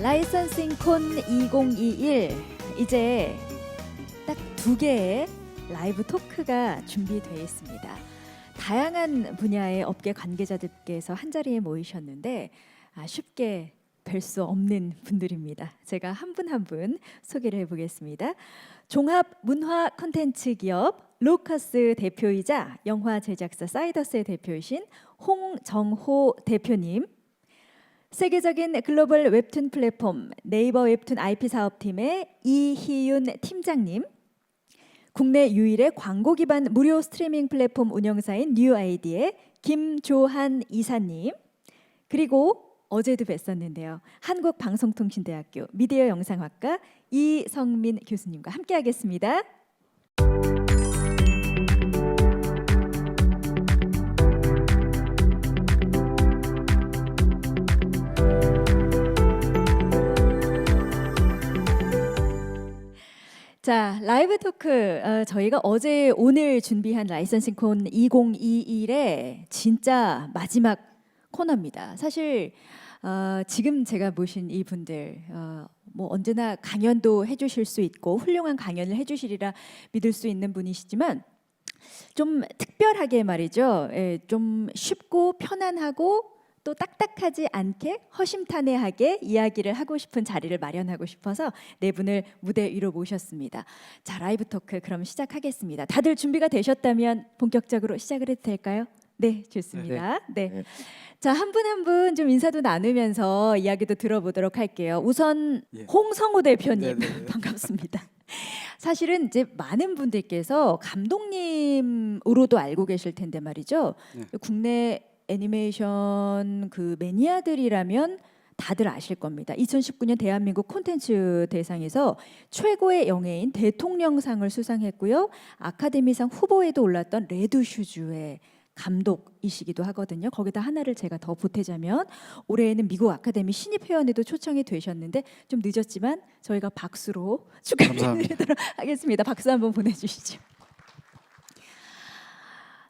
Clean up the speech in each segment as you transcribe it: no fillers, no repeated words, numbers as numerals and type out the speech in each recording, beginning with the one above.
라이선싱 콘 2021 이제 딱 2개의 라이브 토크가 준비되어 있습니다. 다양한 분야의 업계 관계자들께서 한자리에 모이셨는데 쉽게 뵐 수 없는 분들입니다. 제가 한 분 한 분 소개를 해보겠습니다. 종합 문화 콘텐츠 기업 로커스 대표이자 영화 제작사 사이더스의 대표이신 홍정호 대표님, 세계적인 글로벌 웹툰 플랫폼 네이버 웹툰 IP 사업팀의 이희윤 팀장님, 국내 유일의 광고 기반 무료 스트리밍 플랫폼 운영사인 뉴아이디의 김조한 이사님, 그리고 어제도 뵀었는데요. 한국방송통신대학교 미디어 영상학과 이성민 교수님과 함께하겠습니다. 자, 라이브 토크 저희가 어제 오늘 준비한 라이선싱콘 2021의 진짜 마지막 코너입니다. 사실 지금 제가 모신 이분들 뭐 언제나 강연도 해주실 수 있고 훌륭한 강연을 해주시리라 믿을 수 있는 분이시지만 좀 특별하게 말이죠. 좀 쉽고 편안하고 또 딱딱하지 않게 허심탄회하게 이야기를 하고 싶은 자리를 마련하고 싶어서 네 분을 무대 위로 모셨습니다. 자, 라이브 토크 그럼 시작하겠습니다. 다들 준비가 되셨다면 본격적으로 시작을 해도 될까요? 네, 좋습니다. 네. 자, 한 분 한 분 좀 인사도 나누면서 이야기도 들어보도록 할게요. 우선 홍성호 대표님 반갑습니다. 사실은 이제 많은 분들께서 감독님으로도 알고 계실 텐데 말이죠. 국내 애니메이션 그 매니아들이라면 다들 아실 겁니다. 2019년 대한민국 콘텐츠 대상에서 최고의 영예인 대통령상을 수상했고요. 아카데미상 후보에도 올랐던 레드슈즈의 감독이시기도 하거든요. 거기다 하나를 제가 더 보태자면 올해에는 미국 아카데미 신입회원에도 초청이 되셨는데 좀 늦었지만 저희가 박수로 축하드리도록 하겠습니다. 박수 한번 보내주시죠.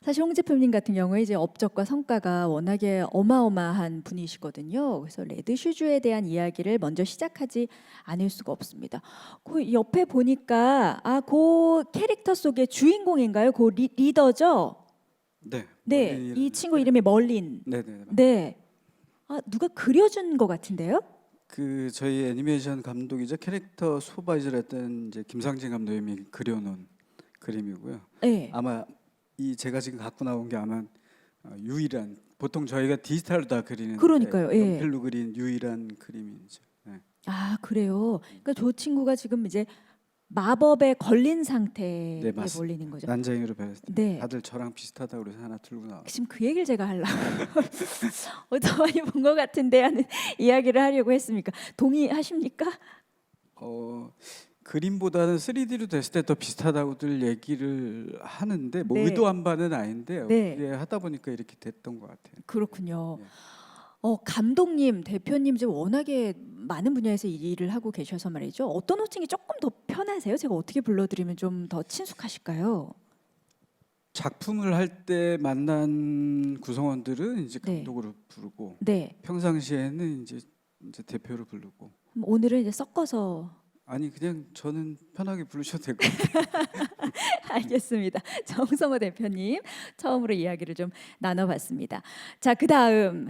사실 홍 대표님 같은 경우에 이제 업적과 성과가 워낙에 어마어마한 분이시거든요. 그래서 레드슈즈에 대한 이야기를 먼저 시작하지 않을 수가 없습니다. 그 옆에 보니까 그 캐릭터 속의 주인공인가요? 그 리더죠? 네, 이 친구 이름이 멀린. 네. 누가 그려준 것 같은데요? 그 저희 애니메이션 감독이자 캐릭터 슈퍼바이저를 했던 이제 김상진 감독님이 그려놓은 그림이고요. 네. 아마 이 제가 지금 갖고 나온 게 아마 유일한, 보통 저희가 디지털로 다 그리는 그러니까요. 연필로 그린 유일한 그림이죠. 네. 아, 그래요. 그러니까 저 친구가 지금 이제 마법에 걸린 상태에 몰리는 거죠. 난쟁이로 배웠을 때 네. 다들 저랑 비슷하다고 그래서 하나 들고 나와. 지금 그 얘기를 제가 하려고 어디서 많이 본 것 같은데 하는 이야기를 하려고 했습니까? 동의하십니까? 그림보다는 3D로 됐을 때 더 비슷하다고들 얘기를 하는데 뭐 의도한 바는 아닌데요. 그게 하다 보니까 이렇게 됐던 것 같아요. 그렇군요. 감독님, 대표님 지금 워낙에 많은 분야에서 일을 하고 계셔서 말이죠. 어떤 호칭이 조금 더 편하세요? 제가 어떻게 불러드리면 좀 더 친숙하실까요? 작품을 할 때 만난 구성원들은 이제 감독으로 부르고 평상시에는 이제 대표로 부르고. 오늘은 이제 섞어서. 아니 그냥 저는 편하게 부르셔도 될 것 같아요. 알겠습니다. 정성호 대표님 처음으로 이야기를 좀 나눠봤습니다. 자, 그다음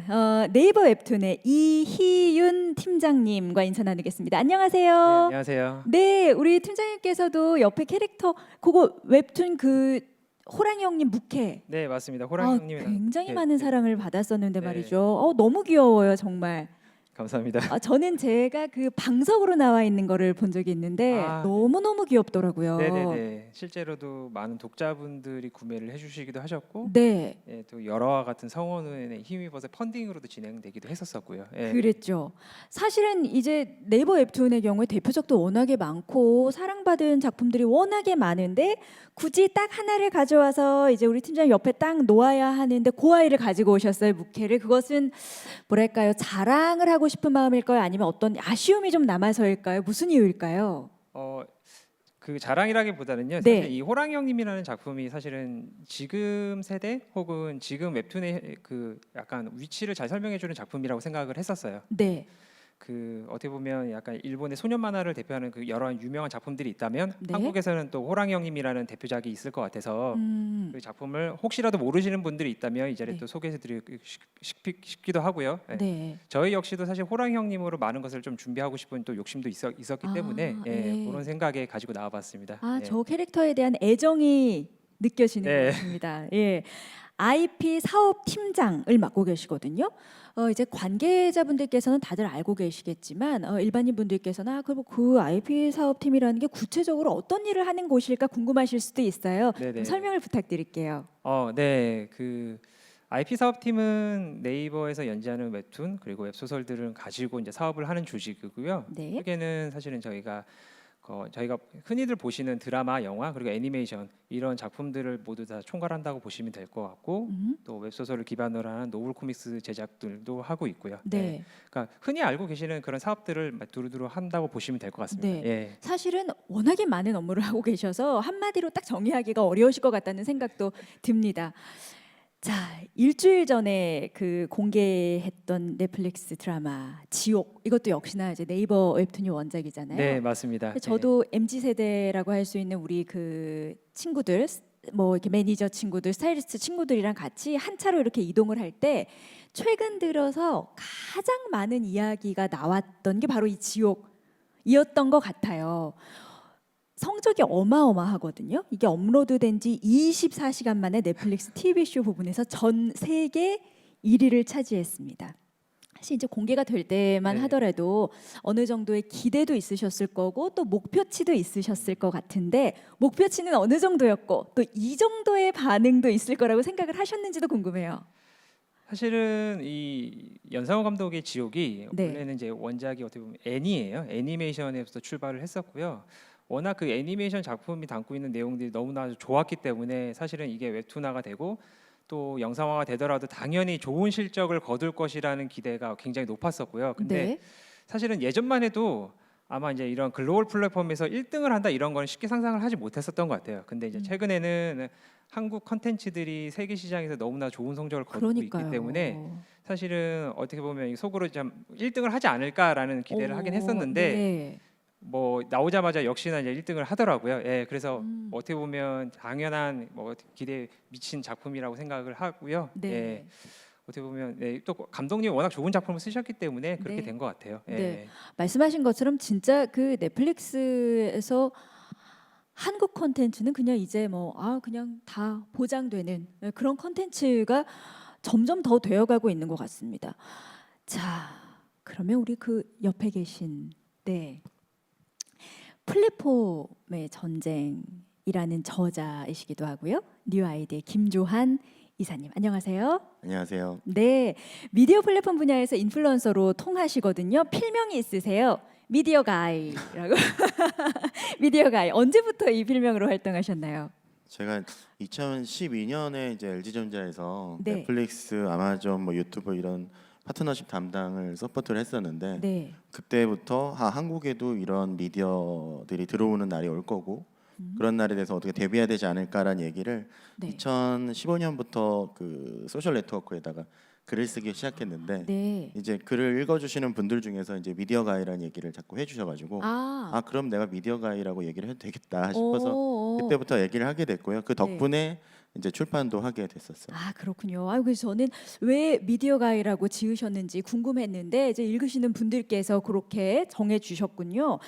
네이버 웹툰의 이희윤 팀장님과 인사 나누겠습니다. 안녕하세요. 네, 안녕하세요. 네, 우리 팀장님께서도 옆에 캐릭터 그거 웹툰 그 호랑이 형님 묵혜. 네, 맞습니다. 호랑이 형님이 굉장히 많은 사랑을 받았었는데 말이죠. 너무 귀여워요, 정말. 감사합니다. 저는 제가 그 방석으로 나와 있는 거를 본 적이 있는데 너무너무 귀엽더라고요. 네네네. 실제로도 많은 독자분들이 구매를 해주시기도 하셨고, 또 여러와 같은 성원에 힘입어서 펀딩으로도 진행되기도 했었었고요. 그랬죠. 사실은 이제 네이버 웹툰의 경우에 대표작도 워낙에 많고 사랑받은 작품들이 워낙에 많은데 굳이 딱 하나를 가져와서 이제 우리 팀장님 옆에 딱 놓아야 하는데 그 아이를 가지고 오셨어요, 묵혜를. 그것은 뭐랄까요, 자랑을 하고 싶은 마음일까요? 아니면 어떤 아쉬움이 좀 남아서일까요? 무슨 이유일까요? 그 자랑이라기보다는요. 사실 이 호랑이 형님이라는 작품이 사실은 지금 세대 혹은 지금 웹툰의 그 약간 위치를 잘 설명해주는 작품이라고 생각을 했었어요. 그 어떻게 보면 약간 일본의 소년 만화를 대표하는 그 여러 유명한 작품들이 있다면 네. 한국에서는 또 호랑이 형님이라는 대표작이 있을 것 같아서 그 작품을 혹시라도 모르시는 분들이 있다면 이 자리에 네. 또 소개해드리고 싶기도 하고요. 네. 네. 저희 역시도 사실 호랑이 형님으로 많은 것을 좀 준비하고 싶은 또 욕심도 있었기 때문에 예. 그런 생각에 가지고 나와봤습니다. 아, 예. 저 캐릭터에 대한 애정이 느껴지는 네. 것 같습니다. 예. IP 사업 팀장을 맡고 계시거든요. 이제 관계자분들께서는 다들 알고 계시겠지만 일반인 분들께서는 그럼 그 IP 사업 팀이라는 게 구체적으로 어떤 일을 하는 곳일까 궁금하실 수도 있어요. 좀 네네. 설명을 부탁드릴게요. 네. 그 IP 사업팀은 네이버에서 연재하는 웹툰 그리고 웹소설들을 가지고 이제 사업을 하는 조직이고요. 네. 크게는 사실은 저희가 흔히들 보시는 드라마, 영화 그리고 애니메이션 이런 작품들을 모두 다 총괄한다고 보시면 될 것 같고 또 웹소설을 기반으로 하는 노블 코믹스 제작들도 하고 있고요. 네. 그러니까 흔히 알고 계시는 그런 사업들을 두루두루 한다고 보시면 될 것 같습니다. 네. 예. 사실은 워낙에 많은 업무를 하고 계셔서 한마디로 딱 정의하기가 어려우실 것 같다는 생각도 듭니다. 자, 일주일 전에 그 공개했던 넷플릭스 드라마 지옥, 이것도 역시나 이제 네이버 웹툰이 원작이잖아요. 네, 맞습니다. 저도 MZ 세대라고 할 수 있는 우리 그 친구들, 뭐 이렇게 매니저 친구들, 스타일리스트 친구들이랑 같이 한 차로 이렇게 이동을 할 때 최근 들어서 가장 많은 이야기가 나왔던 게 바로 이 지옥이었던 것 같아요. 성적이 어마어마하거든요. 이게 업로드된 지 24시간 만에 넷플릭스 TV쇼 부분에서 전 세계 1위를 차지했습니다. 사실 이제 공개가 될 때만 네. 하더라도 어느 정도의 기대도 있으셨을 거고 또 목표치도 있으셨을 것 같은데 목표치는 어느 정도였고 또 이 정도의 반응도 있을 거라고 생각을 하셨는지도 궁금해요. 사실은 이 연상호 감독의 지옥이 네. 원래는 이제 원작이 어떻게 보면 애니예요. 애니메이션에서 출발을 했었고요. 워낙 그 애니메이션 작품이 담고 있는 내용들이 너무나 좋았기 때문에 사실은 이게 웹툰화가 되고 또 영상화가 되더라도 당연히 좋은 실적을 거둘 것이라는 기대가 굉장히 높았었고요. 근데 네. 사실은 예전만 해도 아마 이제 이런 글로벌 플랫폼에서 1등을 한다 이런 거는 쉽게 상상을 하지 못했었던 것 같아요. 근데 이제 최근에는 한국 컨텐츠들이 세계 시장에서 너무나 좋은 성적을 거두고 그러니까요. 있기 때문에 사실은 어떻게 보면 속으로 좀 1등을 하지 않을까라는 기대를 하긴 했었는데 네. 뭐 나오자마자 역시나 이제 1등을 하더라고요. 예, 그래서 어떻게 보면 당연한 뭐 기대에 미친 작품이라고 생각을 하고요. 네. 예, 어떻게 보면 또 감독님이 워낙 좋은 작품을 쓰셨기 때문에 그렇게 네. 된 것 같아요. 예. 네. 말씀하신 것처럼 진짜 그 넷플릭스에서 한국 콘텐츠는 그냥 이제 그냥 다 보장되는 그런 콘텐츠가 점점 더 되어가고 있는 것 같습니다. 자, 그러면 우리 그 옆에 계신 플랫폼의 전쟁이라는 저자이시기도 하고요. 뉴 아이디의 김조한 이사님, 안녕하세요. 안녕하세요. 네, 미디어 플랫폼 분야에서 인플루언서로 통하시거든요. 필명이 있으세요. 미디어 가이라고. 미디어 가이. 언제부터 이 필명으로 활동하셨나요? 제가 2012년에 이제 LG전자에서 네. 넷플릭스, 아마존, 뭐 유튜브 이런 파트너십 담당을 서포트를 했었는데 네. 그때부터 한국에도 이런 미디어들이 들어오는 날이 올 거고 그런 날에 대해서 어떻게 대비해야 되지 않을까라는 얘기를 네. 2015년부터 그 소셜 네트워크에다가 글을 쓰기 시작했는데 네. 이제 글을 읽어주시는 분들 중에서 이제 미디어 가이라는 얘기를 자꾸 해주셔가지고 그럼 내가 미디어 가이라고 얘기를 해도 되겠다 싶어서 그때부터 얘기를 하게 됐고요. 그 덕분에 이제 출판도 하게 됐었어요. 아, 그렇군요. 그래서 저는 왜 미디어 가이라고 지으셨는지 궁금했는데 이제 읽으시는 분들께서 그렇게 정해 주셨군요.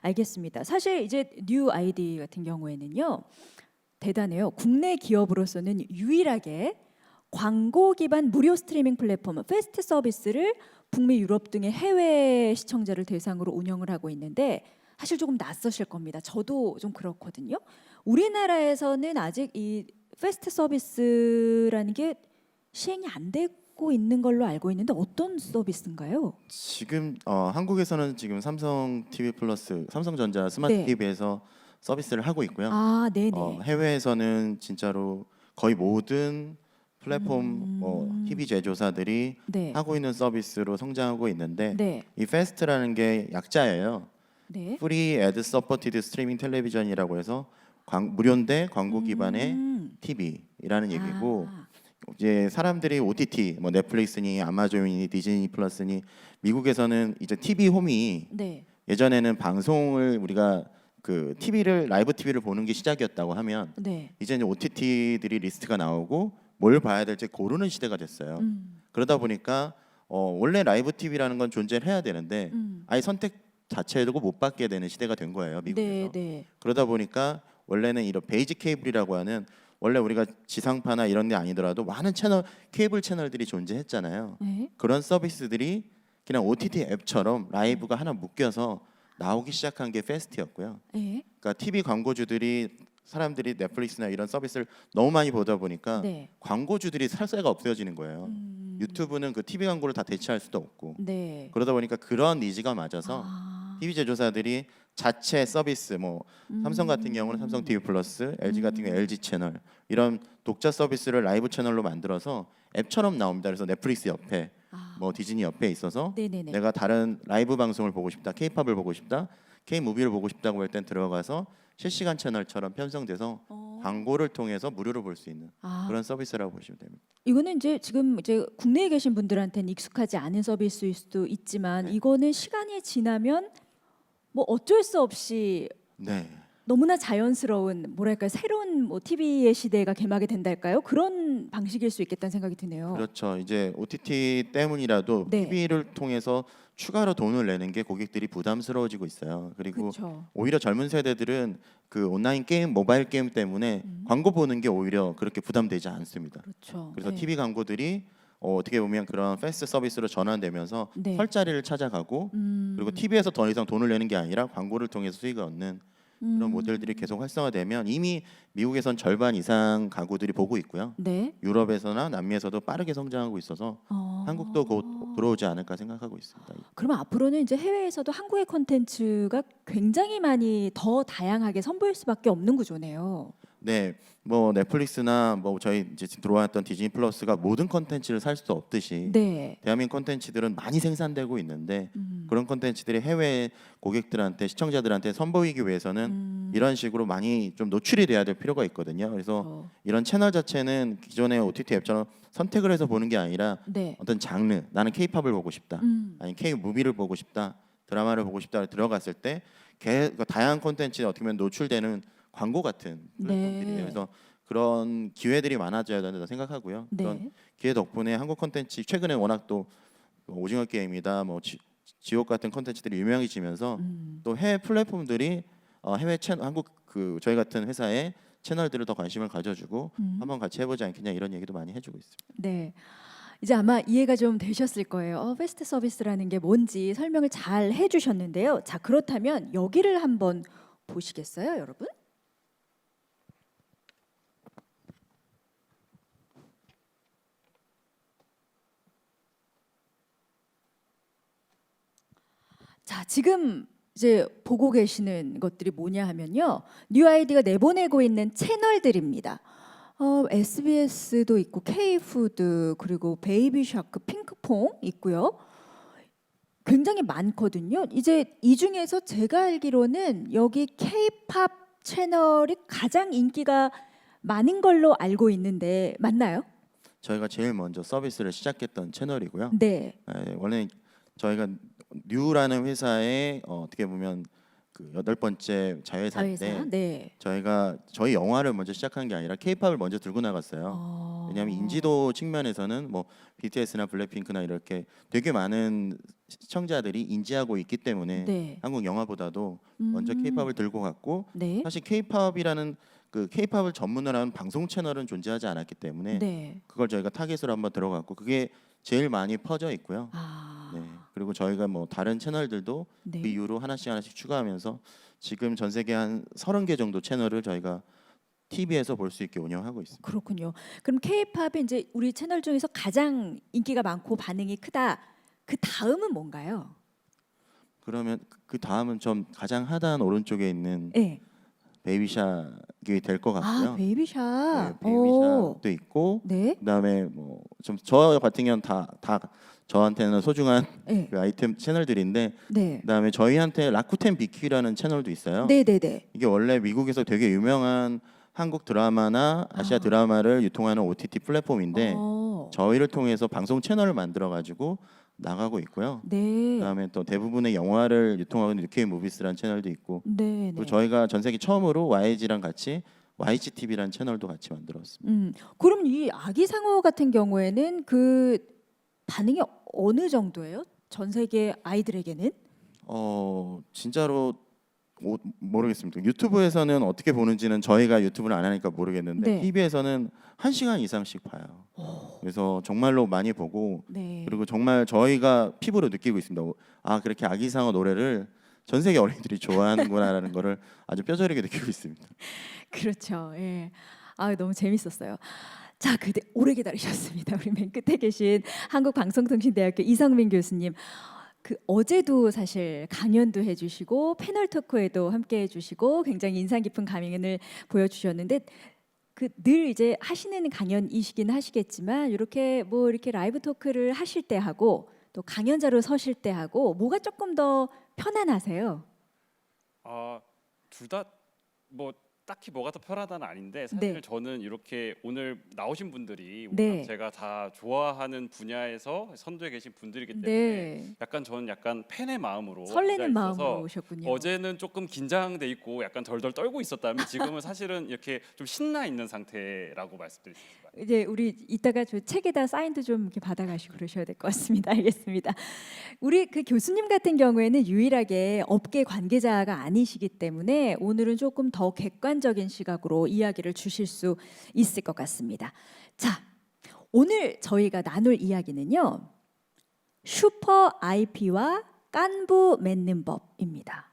알겠습니다. 사실 이제 뉴 아이디 같은 경우에는요. 대단해요. 국내 기업으로서는 유일하게 광고 기반 무료 스트리밍 플랫폼 패스트 서비스를 북미, 유럽 등의 해외 시청자를 대상으로 운영을 하고 있는데 사실 조금 낯서실 겁니다. 저도 좀 그렇거든요. 우리나라에서는 아직 이 패스트 서비스라는 게 시행이 안 되고 있는 걸로 알고 있는데 어떤 서비스인가요? 지금 한국에서는 지금 삼성 TV 플러스, 삼성전자 스마트 TV에서 서비스를 하고 있고요. 네네. 해외에서는 진짜로 거의 모든 플랫폼 TV 제조사들이 하고 있는 서비스로 성장하고 있는데 이 패스트라는 게 약자예요. Free Ad Supported Streaming Television이라고 해서 무료인데 광고 기반의 TV라는 얘기고 이제 사람들이 OTT 뭐 넷플릭스니 아마존이니 디즈니 플러스니 미국에서는 이제 TV 홈이 네. 예전에는 방송을 우리가 그 TV를 라이브 TV를 보는 게 시작이었다고 하면 네. 이제 OTT들이 리스트가 나오고 뭘 봐야 될지 고르는 시대가 됐어요. 그러다 보니까 원래 라이브 TV라는 건 존재를 해야 되는데 아예 선택 자체도 못 받게 되는 시대가 된 거예요, 미국에서. 네, 네. 그러다 보니까 원래는 이런 베이직 케이블이라고 하는 원래 우리가 지상파나 이런 데 아니더라도 많은 채널 케이블 채널들이 존재했잖아요. 네. 그런 서비스들이 그냥 OTT 앱처럼 라이브가 하나 묶여서 나오기 시작한 게 페스트였고요. 네. 그러니까 TV 광고주들이 사람들이 넷플릭스나 이런 서비스를 너무 많이 보다 보니까 네. 광고주들이 살 새가 없어지는 거예요. 유튜브는 그 TV 광고를 다 대체할 수도 없고 네. 그러다 보니까 그런 니즈가 맞아서 TV 제조사들이 자체 서비스 뭐 삼성 같은 경우는 삼성 TV 플러스, LG 같은 경우 LG 채널 이런 독자 서비스를 라이브 채널로 만들어서 앱처럼 나옵니다. 그래서 넷플릭스 옆에 뭐 디즈니 옆에 있어서 네네네. 내가 다른 라이브 방송을 보고 싶다, K-팝을 보고 싶다, K-무비를 보고 싶다고 할 땐 들어가서 실시간 채널처럼 편성돼서 광고를 통해서 무료로 볼 수 있는 그런 서비스라고 보시면 됩니다. 이거는 이제 지금 이제 국내에 계신 분들한테는 익숙하지 않은 서비스일 수도 있지만 네. 이거는 시간이 지나면 뭐 어쩔 수 없이 네. 너무나 자연스러운 뭐랄까 새로운 뭐 TV의 시대가 개막이 된달까요? 그런 방식일 수 있겠다는 생각이 드네요. 그렇죠. 이제 OTT 때문이라도 네. TV를 통해서 추가로 돈을 내는 게 고객들이 부담스러워지고 있어요. 그리고 그렇죠. 오히려 젊은 세대들은 그 온라인 게임, 모바일 게임 때문에 광고 보는 게 오히려 그렇게 부담되지 않습니다. 그렇죠. 그래서 네. TV 광고들이 어떻게 보면 그런 패스트 서비스로 전환되면서 네. 헐자리를 찾아가고 그리고 TV에서 더 이상 돈을 내는 게 아니라 광고를 통해서 수익을 얻는 그런 모델들이 계속 활성화되면 이미 미국에선 절반 이상 가구들이 보고 있고요. 네. 유럽에서나 남미에서도 빠르게 성장하고 있어서 한국도 곧 들어오지 않을까 생각하고 있습니다. 그러면 앞으로는 이제 해외에서도 한국의 콘텐츠가 굉장히 많이 더 다양하게 선보일 수밖에 없는 구조네요. 네, 뭐 넷플릭스나 뭐 저희 이제 지금 들어왔던 디즈니 플러스가 모든 콘텐츠를 살 수 없듯이 네. 대한민국 콘텐츠들은 많이 생산되고 있는데 그런 콘텐츠들이 해외 고객들한테 시청자들한테 선보이기 위해서는 이런 식으로 많이 좀 노출이 돼야 될 필요가 있거든요. 그래서 이런 채널 자체는 기존의 OTT 앱처럼 선택을 해서 보는 게 아니라 네. 어떤 장르, 나는 K-팝을 보고 싶다, 아니 K-무비를 보고 싶다, 드라마를 보고 싶다 들어갔을 때 다양한 콘텐츠에 어떻게 보면 노출되는 광고 같은 플랫폼들이에요. 네. 그래서 그런 기회들이 많아져야 된다고 생각하고요. 네. 그런 기회 덕분에 한국 콘텐츠 최근에 워낙 또 오징어 게임이다, 뭐 지옥 같은 콘텐츠들이 유명해지면서 또 해외 플랫폼들이 해외 채널 한국 그 저희 같은 회사의 채널들을 더 관심을 가져주고 한번 같이 해보지 않겠냐 이런 얘기도 많이 해주고 있습니다. 네. 이제 아마 이해가 좀 되셨을 거예요. 패스트 서비스라는 게 뭔지 설명을 잘 해주셨는데요. 자, 그렇다면 여기를 한번 보시겠어요, 여러분? 자, 지금 이제 보고 계시는 것들이 뭐냐 하면요. 뉴 아이디가 내보내고 있는 채널들입니다. SBS도 있고 K푸드 그리고 베이비샤크, 핑크퐁 있고요. 굉장히 많거든요. 이제 이 중에서 제가 알기로는 여기 K-팝 채널이 가장 인기가 많은 걸로 알고 있는데 맞나요? 저희가 제일 먼저 서비스를 시작했던 채널이고요. 네. 원래 저희가 뉴라는 회사의 어떻게 보면 그 8번째 자회사인데 네. 저희 영화를 먼저 시작한 게 아니라 K-팝을 먼저 들고 나갔어요. 왜냐하면 인지도 측면에서는 뭐 BTS나 블랙핑크나 이렇게 되게 많은 시청자들이 인지하고 있기 때문에 네. 한국 영화보다도 먼저 K-팝을 들고 갔고 네. 사실 K-팝이라는 그 K-팝을 전문으로 하는 방송 채널은 존재하지 않았기 때문에 네. 그걸 저희가 타겟으로 한번 들어갔고 그게 제일 많이 퍼져 있고요. 네. 그리고 저희가 뭐 다른 채널들도 네. 그 이후로 하나씩 추가하면서 지금 전 세계 한 30개 정도 채널을 저희가 TV에서 볼 수 있게 운영하고 있습니다. 그렇군요. 그럼 K-팝이 이제 우리 채널 중에서 가장 인기가 많고 반응이 크다. 그 다음은 뭔가요? 그러면 그 다음은 좀 가장 하단 오른쪽에 있는 네. 베이비샥이 될 것 같고요. 베이비샥. 네, 베이비샥도 있고 네. 그다음에 뭐 좀 저 같은 경우는 다 저한테는 소중한 네. 그 아이템 채널들인데 네. 그다음에 저희한테 라쿠텐 비키라는 채널도 있어요. 네, 네, 네. 이게 원래 미국에서 되게 유명한 한국 드라마나 아시아 드라마를 유통하는 OTT 플랫폼인데 저희를 통해서 방송 채널을 만들어 가지고 나가고 있고요. 네. 그다음에 또 대부분의 영화를 유통하고 있는 UK 무비스라는 채널도 있고 네. 그리고 저희가 전 세계 처음으로 YG랑 같이 YGTV라는 채널도 같이 만들었습니다. 그럼 이 아기상어 같은 경우에는 그 반응이 어느 정도예요? 전 세계 아이들에게는? 진짜로 모르겠습니다. 유튜브에서는 어떻게 보는지는 저희가 유튜브를 안 하니까 모르겠는데 네. TV에서는 1시간 이상씩 봐요. 그래서 정말로 많이 보고 네. 그리고 정말 저희가 피부로 느끼고 있습니다. 아 그렇게 아기상어 노래를 전 세계 어린이들이 좋아하는구나라는 거를 아주 뼈저리게 느끼고 있습니다. 그렇죠. 예. 아 너무 재밌었어요. 자, 그대 오래 기다리셨습니다. 우리 맨 끝에 계신 한국방송통신대학교 이성민 교수님. 그 어제도 사실 강연도 해주시고 패널 토크에도 함께 해주시고 굉장히 인상 깊은 강연을 보여주셨는데 그 늘 이제 하시는 강연이시긴 하시겠지만 이렇게 뭐 이렇게 라이브 토크를 하실 때 하고 또 강연자로 서실 때 하고 뭐가 조금 더 편안하세요? 둘 다 뭐 딱히 뭐가 더 편하다는 아닌데 사실 네. 저는 이렇게 오늘 나오신 분들이 네. 워낙 제가 다 좋아하는 분야에서 선두에 계신 분들이기 때문에 네. 약간 저는 약간 팬의 마음으로 설레는 앉아 있어서 마음으로 오셨군요. 어제는 조금 긴장돼 있고 약간 덜덜 떨고 있었다면 지금은 사실은 이렇게 좀 신나 있는 상태라고 말씀드릴 수 있을 것 같아요. 이제 우리 이따가 저 책에다 사인도 좀 이렇게 받아가시고 그러셔야 될 것 같습니다. 알겠습니다. 우리 그 교수님 같은 경우에는 유일하게 업계 관계자가 아니시기 때문에 오늘은 조금 더 객관적인 시각으로 이야기를 주실 수 있을 것 같습니다. 자, 오늘 저희가 나눌 이야기는요. 슈퍼 IP와 깐부 맺는 법입니다.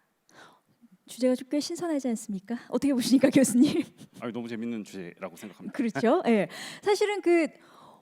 주제가 좀 꽤 신선하지 않습니까? 어떻게 보십니까, 교수님? 너무 재밌는 주제라고 생각합니다. 그렇죠. 예. 사실은 그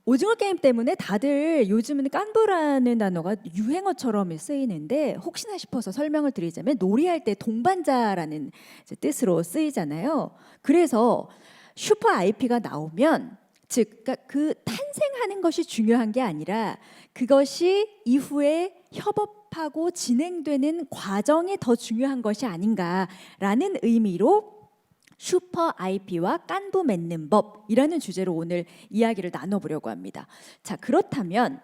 오징어 게임 때문에 다들 요즘은 깐부라는 단어가 유행어처럼 쓰이는데 혹시나 싶어서 설명을 드리자면 놀이할 때 동반자라는 이제 뜻으로 쓰이잖아요. 그래서 슈퍼 IP가 나오면 즉 그러니까 그 탄생하는 것이 중요한 게 아니라 그것이 이후에 협업하고 진행되는 과정이 더 중요한 것이 아닌가라는 의미로 슈퍼 IP와 깐부 맺는 법이라는 주제로 오늘 이야기를 나눠보려고 합니다. 자, 그렇다면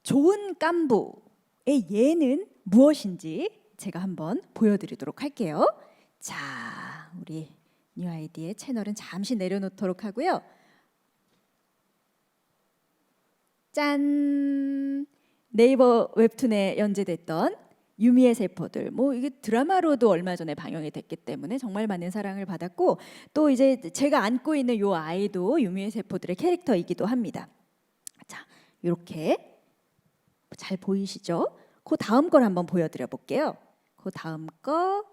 좋은 깐부의 예는 무엇인지 제가 한번 보여드리도록 할게요. 자, 우리 뉴 아이디의 채널은 잠시 내려놓도록 하고요. 짠! 네이버 웹툰에 연재됐던 유미의 세포들, 뭐 이게 드라마로도 얼마 전에 방영이 됐기 때문에 정말 많은 사랑을 받았고 또 이제 제가 안고 있는 요 아이도 유미의 세포들의 캐릭터이기도 합니다. 자, 이렇게 잘 보이시죠? 그 다음 걸 한번 보여드려 볼게요. 그 다음 거.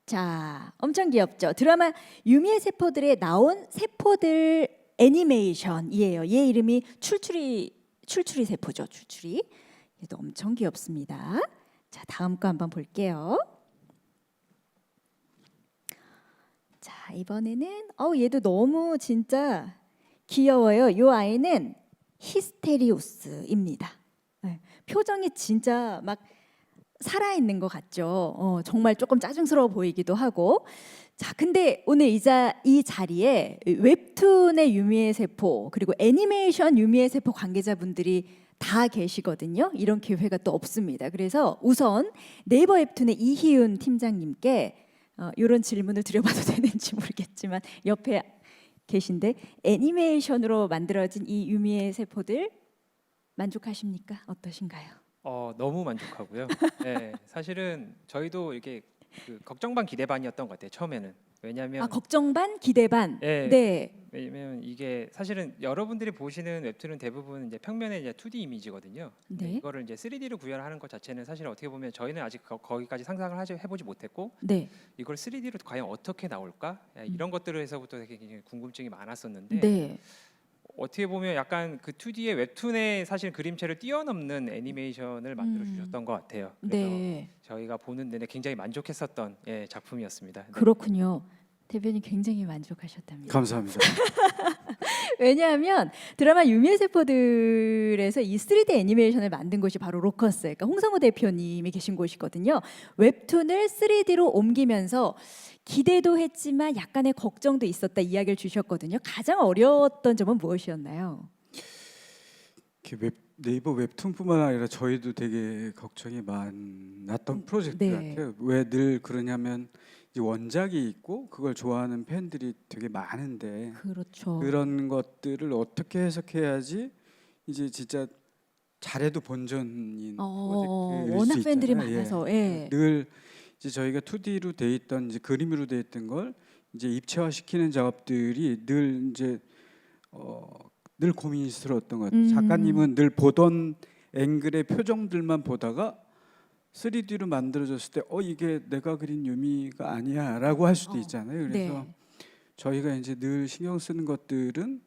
자, 엄청 귀엽죠? 드라마 유미의 세포들에 나온 세포들 애니메이션이에요. 얘 이름이 출출이 세포죠. 출출이. 얘도 엄청 귀엽습니다. 자, 다음 거 한번 볼게요. 자, 이번에는 얘도 너무 진짜 귀여워요. 이 아이는 히스테리우스입니다. 네, 표정이 진짜 막 살아있는 것 같죠. 정말 조금 짜증스러워 보이기도 하고. 자, 근데 오늘 이 자리에 웹툰의 유미의 세포 그리고 애니메이션 유미의 세포 관계자분들이 다 계시거든요. 이런 기회가 또 없습니다. 그래서 우선 네이버 웹툰의 이희윤 팀장님께 이런 질문을 드려봐도 되는지 모르겠지만 옆에 계신데 애니메이션으로 만들어진 이 유미의 세포들 만족하십니까? 어떠신가요? 너무 만족하고요. 네, 사실은 저희도 이렇게 그 걱정 반 기대 반이었던 것 같아요. 처음에는. 왜냐하면 걱정 반 기대 반. 네. 네. 왜냐면 이게 사실은 여러분들이 보시는 웹툰은 대부분 이제 평면의 이제 2D 이미지거든요. 근데 네. 이거를 이제 3D로 구현하는 것 자체는 사실 어떻게 보면 저희는 아직 거기까지 상상을 해보지 못했고 네. 이걸 3D로 과연 어떻게 나올까 이런 것들에서부터 되게 굉장히 궁금증이 많았었는데 네. 어떻게 보면 약간 그 2D의 웹툰의 사실 그림체를 뛰어넘는 애니메이션을 만들어 주셨던 것 같아요. 그래서 네. 저희가 보는 내내 굉장히 만족했었던 작품이었습니다. 네. 그렇군요. 대변인 굉장히 만족하셨답니다. 감사합니다. 왜냐하면 드라마 유미의 세포들에서 이 3D 애니메이션을 만든 곳이 바로 로커스, 그러니까 홍성우 대표님이 계신 곳이거든요. 웹툰을 3D로 옮기면서 기대도 했지만 약간의 걱정도 있었다 이야기를 주셨거든요. 가장 어려웠던 점은 무엇이었나요? 네이버 웹툰뿐만 아니라 저희도 되게 걱정이 많았던 프로젝트 같아요. 왜 늘 그러냐면 이제 원작이 있고 그걸 좋아하는 팬들이 되게 많은데 그렇죠. 그런 것들을 어떻게 해석해야지 이제 진짜 잘해도 본전인 프로젝트일 워낙 수 팬들이 있잖아요. 많아서 늘 이제 저희가 2D로 돼 있던 이제 그림으로 돼 있던 걸 이제 입체화 시키는 작업들이 늘 이제 늘 고민스러웠던 것 같아요. 작가님은 늘 보던 앵글의 표정들만 보다가 3D로 만들어졌을 때 이게 내가 그린 유미가 아니야라고 할 수도 있잖아요. 그래서 저희가 이제 늘 신경 쓰는 것들은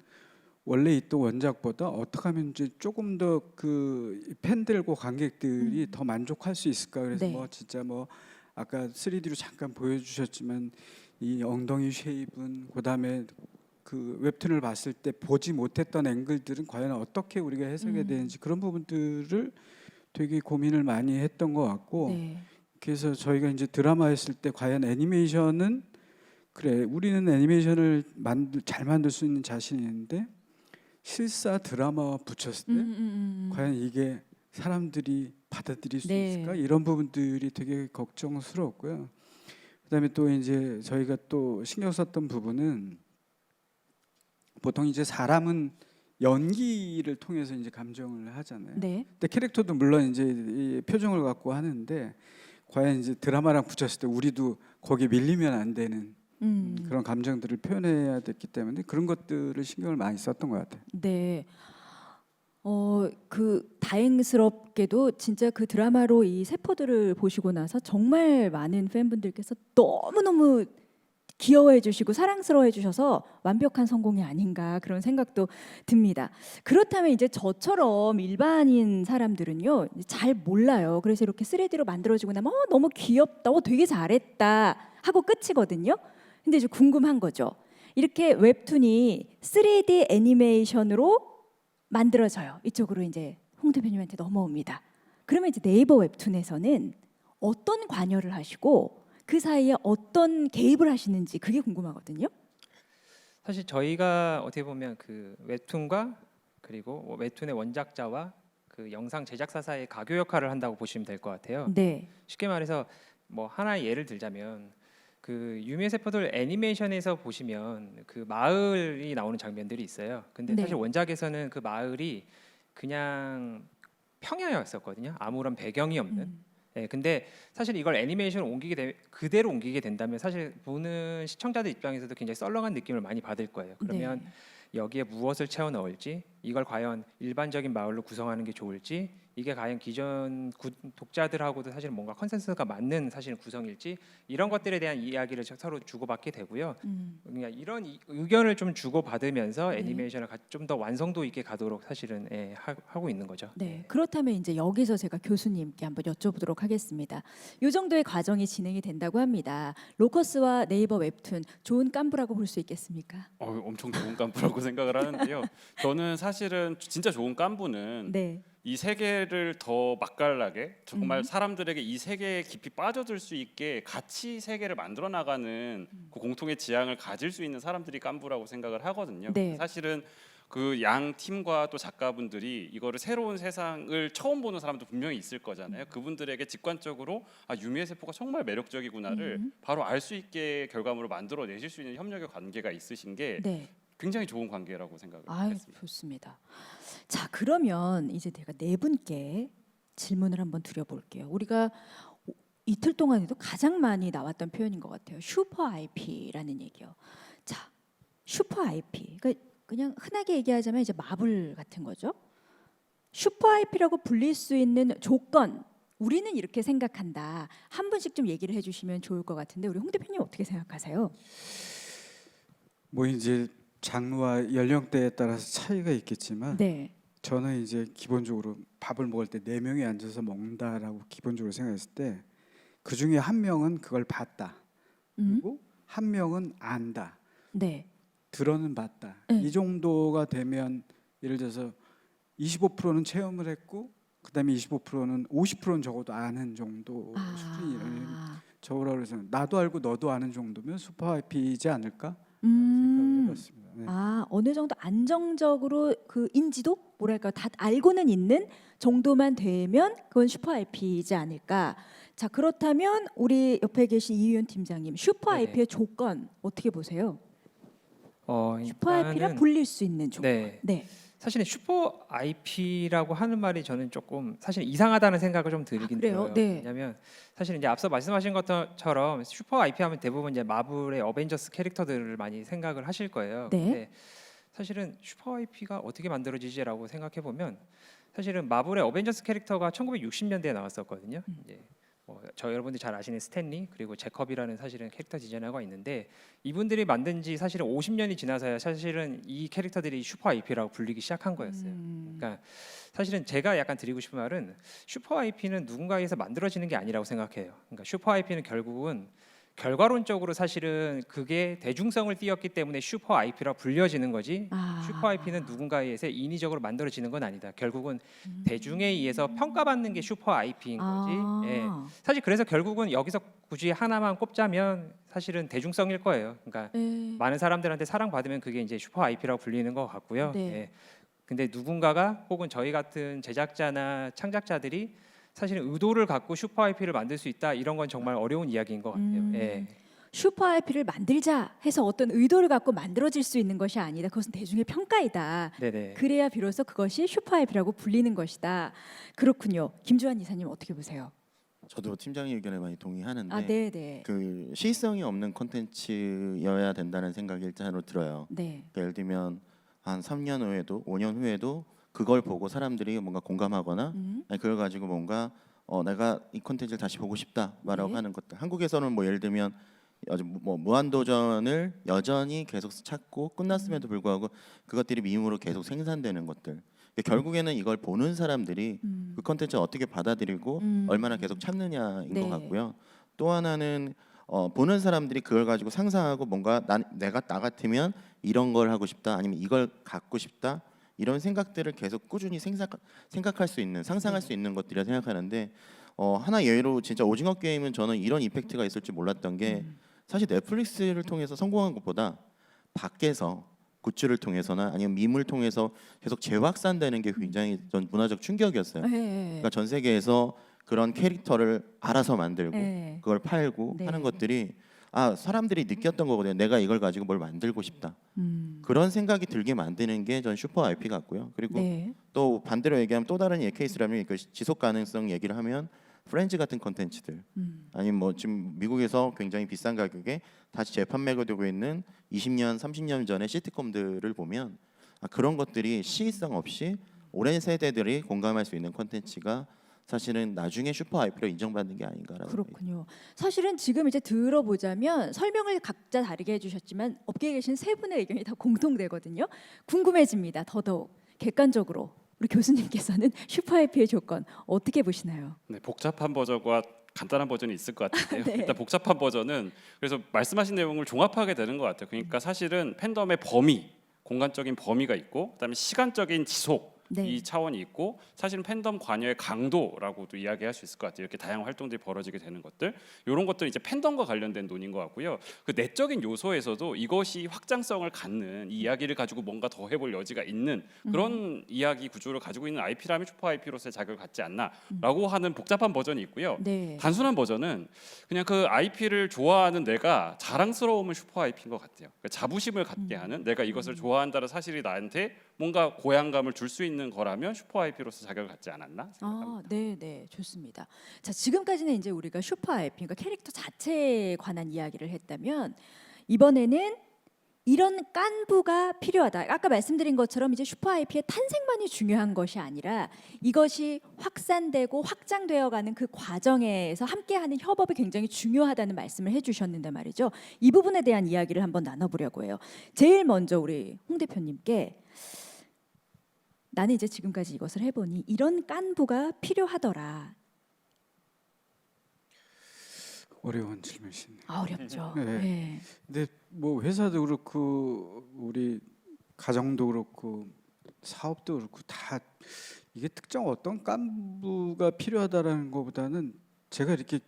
원래 있던 원작보다 어떻게 하면 이제 조금 더 그 팬들과 관객들이 더 만족할 수 있을까. 그래서 뭐 진짜 뭐 아까 3D로 잠깐 보여주셨지만 이 엉덩이 쉐입은 그다음에 그 웹툰을 봤을 때 보지 못했던 앵글들은 과연 어떻게 우리가 해석해야 되는지 그런 부분들을 되게 고민을 많이 했던 것 같고 그래서 저희가 이제 드라마 했을 때 과연 애니메이션은 그래 우리는 애니메이션을 잘 만들 수 있는 자신이 있는데 실사 드라마 붙였을 때 과연 이게 사람들이 받아들일 수 있을까 이런 부분들이 되게 걱정스러웠고요. 그다음에 또 이제 저희가 또 신경 썼던 부분은 보통 이제 사람은 연기를 통해서 이제 감정을 하잖아요. 근데 캐릭터도 물론 이제 이 표정을 갖고 하는데 과연 이제 드라마랑 붙였을 때 우리도 거기에 밀리면 안 되는 그런 감정들을 표현해야 됐기 때문에 그런 것들을 신경을 많이 썼던 것 같아요. 네. 그 다행스럽게도 진짜 그 드라마로 이 세포들을 보시고 나서 정말 많은 팬분들께서 너무너무 귀여워해 주시고 사랑스러워해 주셔서 완벽한 성공이 아닌가 그런 생각도 듭니다. 그렇다면 이제 저처럼 일반인 사람들은요 잘 몰라요. 그래서 이렇게 3D로 만들어지고 나면 너무 귀엽다, 되게 잘했다 하고 끝이거든요. 근데 이제 궁금한 거죠. 이렇게 웹툰이 3D 애니메이션으로 만들어져요. 이쪽으로 이제 홍 대표님한테 넘어옵니다. 그러면 이제 네이버 웹툰에서는 어떤 관여를 하시고 그 사이에 어떤 개입을 하시는지 그게 궁금하거든요. 사실 저희가 어떻게 보면 그 웹툰과 그리고 웹툰의 원작자와 그 영상 제작사 사이의 가교 역할을 한다고 보시면 될 것 같아요. 쉽게 말해서 뭐 하나의 예를 들자면 그 유미의 세포들 애니메이션에서 보시면 그 마을이 나오는 장면들이 있어요. 근데 사실 원작에서는 그 마을이 그냥 평야였었거든요. 아무런 배경이 없는. 근데 사실 이걸 애니메이션으로 그대로 옮기게 된다면 사실 보는 시청자들 입장에서도 굉장히 썰렁한 느낌을 많이 받을 거예요. 그러면 여기에 무엇을 채워 넣을지, 이걸 과연 일반적인 마을로 구성하는 게 좋을지, 이게 과연 기존 독자들하고도 사실 뭔가 컨센서스가 맞는 사실 구성일지 이런 것들에 대한 이야기를 서로 주고받게 되고요. 그냥 이런 의견을 좀 주고받으면서 애니메이션을 좀 더 완성도 있게 가도록 사실은 하고 있는 거죠. 그렇다면 이제 여기서 제가 교수님께 한번 여쭤보도록 하겠습니다. 이 정도의 과정이 진행이 된다고 합니다. 로커스와 네이버 웹툰 좋은 깐부라고 볼 수 있겠습니까? 엄청 좋은 깐부라고 생각을 하는데요. 저는 사실은 진짜 좋은 깐부는 이 세계를 더 맛깔나게 정말 사람들에게 이 세계에 깊이 빠져들 수 있게 같이 세계를 만들어 나가는 그 공통의 지향을 가질 수 있는 사람들이 깐부라고 생각을 하거든요. 사실은 그 양 팀과 또 작가분들이 이거를 새로운 세상을 처음 보는 사람도 분명히 있을 거잖아요. 그분들에게 직관적으로 유미의 세포가 정말 매력적이구나를 바로 알 수 있게 결과물을 만들어 내실 수 있는 협력의 관계가 있으신 게 굉장히 좋은 관계라고 생각을 했습니다. 좋습니다. 자, 그러면 이제 제가 네 분께 질문을 한번 드려볼게요. 우리가 이틀 동안에도 가장 많이 나왔던 표현인 것 같아요. 슈퍼 IP라는 얘기요. 자, 슈퍼 IP. 그러니까 그냥 흔하게 얘기하자면 이제 마블 같은 거죠. 슈퍼 IP라고 불릴 수 있는 조건. 우리는 이렇게 생각한다. 한 분씩 좀 얘기를 해주시면 좋을 것 같은데 우리 홍 대표님 어떻게 생각하세요? 뭐 이제 장르와 연령대에 따라서 차이가 있겠지만 저는 이제 기본적으로 밥을 먹을 때 4명이 앉아서 먹는다라고 기본적으로 생각했을 때 그 중에 한 명은 그걸 봤다. 그리고 한 명은 안다. 들어는 봤다. 이 정도가 되면 예를 들어서 25%는 체험을 했고 그다음에 25%는 50%는 적어도 아는 정도 수준이라는 저라고 그래서 나도 알고 너도 아는 정도면 슈퍼 IP이지 않을까 생각을 해봤습니다. 네. 어느 정도 안정적으로 그 인지도 뭐랄까 다 알고는 있는 정도만 되면 그건 슈퍼 IP이지 않을까. 자 그렇다면 우리 옆에 계신 이유연 팀장님 슈퍼 네네. IP의 조건 어떻게 보세요? 슈퍼 IP라 일단은 불릴 수 있는 조건. 네. 네. 사실은 슈퍼 IP라고 하는 말이 저는 조금 사실 이상하다는 생각을 좀 들긴 그래요? 들어요. 네. 왜냐하면 사실 이제 앞서 말씀하신 것처럼 슈퍼 IP 하면 대부분 이제 마블의 어벤져스 캐릭터들을 많이 생각을 하실 거예요. 네. 근데 사실은 슈퍼 IP가 어떻게 만들어지지라고 생각해 보면 사실은 마블의 어벤져스 캐릭터가 1960년대에 나왔었거든요. 이제 저 여러분들이 잘 아시는 스탠리 그리고 제컵이라는 사실은 캐릭터 디자이너가 있는데 이분들이 만든 지 사실은 50년이 지나서야 사실은 이 캐릭터들이 슈퍼 IP라고 불리기 시작한 거였어요. 그러니까 사실은 제가 약간 드리고 싶은 말은 슈퍼 IP는 누군가에서 만들어지는 게 아니라고 생각해요. 그러니까 슈퍼 IP는 결국은 결과론적으로 사실은 그게 대중성을 띄었기 때문에 슈퍼 IP라 불려지는 거지 슈퍼 IP는 누군가에 의해서 인위적으로 만들어지는 건 아니다. 결국은 대중에 의해서 평가받는 게 슈퍼 IP인 거지. 예. 사실 그래서 결국은 여기서 굳이 하나만 꼽자면 사실은 대중성일 거예요. 그러니까 많은 사람들한테 사랑받으면 그게 이제 슈퍼 IP라고 불리는 것 같고요. 네. 예. 근데 누군가가 혹은 저희 같은 제작자나 창작자들이 사실은 의도를 갖고 슈퍼 IP를 만들 수 있다 이런 건 정말 어려운 이야기인 것 같아요. 예. 슈퍼 IP를 만들자 해서 어떤 의도를 갖고 만들어질 수 있는 것이 아니다. 그것은 대중의 평가이다. 네네. 그래야 비로소 그것이 슈퍼 IP라고 불리는 것이다. 그렇군요. 김주환 이사님 어떻게 보세요? 저도 팀장의 의견에 많이 동의하는데 네. 그 시의성이 없는 콘텐츠여야 된다는 생각이 일단으로 들어요. 네. 그러니까 예를 들면 한 3년 후에도 5년 후에도 그걸 보고 사람들이 뭔가 공감하거나 아니 그걸 가지고 뭔가 내가 이 콘텐츠를 다시 보고 싶다 말하고 네. 하는 것들. 한국에서는 뭐 예를 들면 뭐 무한도전을 여전히 계속 찾고 끝났음에도 불구하고 그것들이 밈으로 계속 생산되는 것들. 결국에는 이걸 보는 사람들이 그 콘텐츠를 어떻게 받아들이고 얼마나 계속 찾느냐인 네. 것 같고요. 또 하나는 보는 사람들이 그걸 가지고 상상하고 뭔가 내가 나 같으면 이런 걸 하고 싶다 아니면 이걸 갖고 싶다 이런 생각들을 계속 꾸준히 생각할 수 있는 상상할 수 있는 것들이라 생각하는데 하나 예로 진짜 오징어 게임은 저는 이런 이펙트가 있을 줄 몰랐던 게 사실 넷플릭스를 통해서 성공한 것보다 밖에서 굿즈를 통해서나 아니면 밈을 통해서 계속 재확산되는 게 굉장히 전 문화적 충격이었어요. 그러니까 전 세계에서 그런 캐릭터를 알아서 만들고 그걸 팔고 하는 것들이 사람들이 느꼈던 거거든요. 내가 이걸 가지고 뭘 만들고 싶다. 그런 생각이 들게 만드는 게 전 슈퍼 IP 같고요. 그리고 또 반대로 얘기하면 또 다른 케이스라면 그 지속 가능성 얘기를 하면 프렌즈 같은 콘텐츠들 아니면 뭐 지금 미국에서 굉장히 비싼 가격에 다시 재판매가 되고 있는 20년, 30년 전의 시트콤들을 보면 그런 것들이 시의성 없이 오랜 세대들이 공감할 수 있는 콘텐츠가 사실은 나중에 슈퍼 IP로 인정받는 게 아닌가라고. 그렇군요. 사실은 지금 이제 들어보자면 설명을 각자 다르게 해주셨지만 업계에 계신 세 분의 의견이 다 공통되거든요. 궁금해집니다. 더더욱 객관적으로 우리 교수님께서는 슈퍼 IP의 조건 어떻게 보시나요? 네, 복잡한 버전과 간단한 버전이 있을 것 같은데요. 네. 일단 복잡한 버전은 그래서 말씀하신 내용을 종합하게 되는 것 같아요. 그러니까 사실은 팬덤의 범위, 공간적인 범위가 있고, 그다음에 시간적인 지속. 이 차원이 있고 사실은 팬덤 관여의 강도라고도 이야기할 수 있을 것 같아요. 이렇게 다양한 활동들이 벌어지게 되는 것들 이런 것들은 이제 팬덤과 관련된 논인 것 같고요. 그 내적인 요소에서도 이것이 확장성을 갖는 이 이야기를 가지고 뭔가 더 해볼 여지가 있는 그런 이야기 구조를 가지고 있는 IP라면 슈퍼 IP로서의 자격을 갖지 않나라고 하는 복잡한 버전이 있고요. 단순한 버전은 그냥 그 IP를 좋아하는 내가 자랑스러움은 슈퍼 IP인 것 같아요. 그러니까 자부심을 갖게 하는 내가 이것을 좋아한다는 사실이 나한테 뭔가 고양감을 줄 수 있는 거라면 슈퍼 IP로서 자격을 갖지 않았나 생각합니다. 네, 좋습니다. 자, 지금까지는 이제 우리가 슈퍼 IP, 그러니까 캐릭터 자체에 관한 이야기를 했다면 이번에는 이런 깐부가 필요하다. 아까 말씀드린 것처럼 이제 슈퍼 IP의 탄생만이 중요한 것이 아니라 이것이 확산되고 확장되어가는 그 과정에서 함께하는 협업이 굉장히 중요하다는 말씀을 해주셨는데 말이죠. 이 부분에 대한 이야기를 한번 나눠보려고 해요. 제일 먼저 우리 홍 대표님께 나는 이제 지금까지 이것을 해보니 이런 깐부가 필요하더라. 어려운 질문이시네요. 어렵죠. 네. 근데 뭐 회사도 그렇고 우리 가정도 그렇고 사업도 그렇고 다 이게 특정 어떤 깐부가 필요하다라는 것보다는 제가 이렇게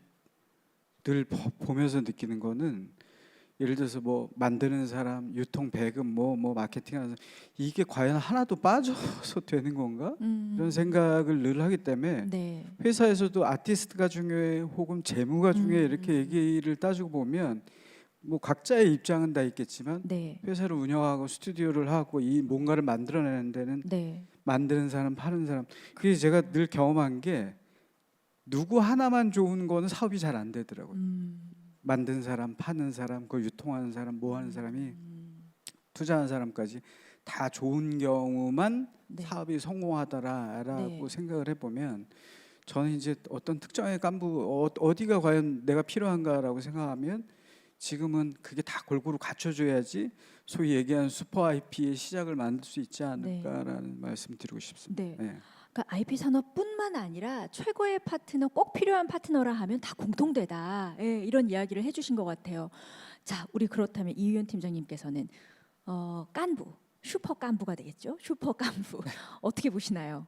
늘 보면서 느끼는 거는 예를 들어서 뭐 만드는 사람, 유통 배급, 뭐 마케팅하는 사람, 이게 과연 하나도 빠져서 되는 건가? 이런 생각을 늘 하기 때문에 네. 회사에서도 아티스트가 중요해 혹은 재무가 중요해 이렇게 얘기를 따지고 보면 뭐 각자의 입장은 다 있겠지만 네. 회사를 운영하고 스튜디오를 하고 이 뭔가를 만들어내는 데는 네. 만드는 사람, 파는 사람, 그게 제가 늘 경험한 게 누구 하나만 좋은 거는 사업이 잘 안 되더라고요. 만든 사람, 파는 사람, 그 유통하는 사람, 뭐 하는 사람이 투자하는 사람까지 다 좋은 경우만 네. 사업이 성공하더라라고 네. 생각을 해보면 저는 이제 어떤 특정의 깐부 어디가 과연 내가 필요한가라고 생각하면 지금은 그게 다 골고루 갖춰줘야지 소위 얘기하는 슈퍼 IP의 시작을 만들 수 있지 않을까라는 말씀 드리고 싶습니다. 네. 네. 그러니까 IP 산업뿐만 아니라 최고의 파트너, 꼭 필요한 파트너라 하면 다 공통되다. 예, 이런 이야기를 해주신 것 같아요. 자, 우리 그렇다면 이유연 팀장님께서는 깐부, 슈퍼 깐부가 되겠죠? 슈퍼 깐부 어떻게 보시나요?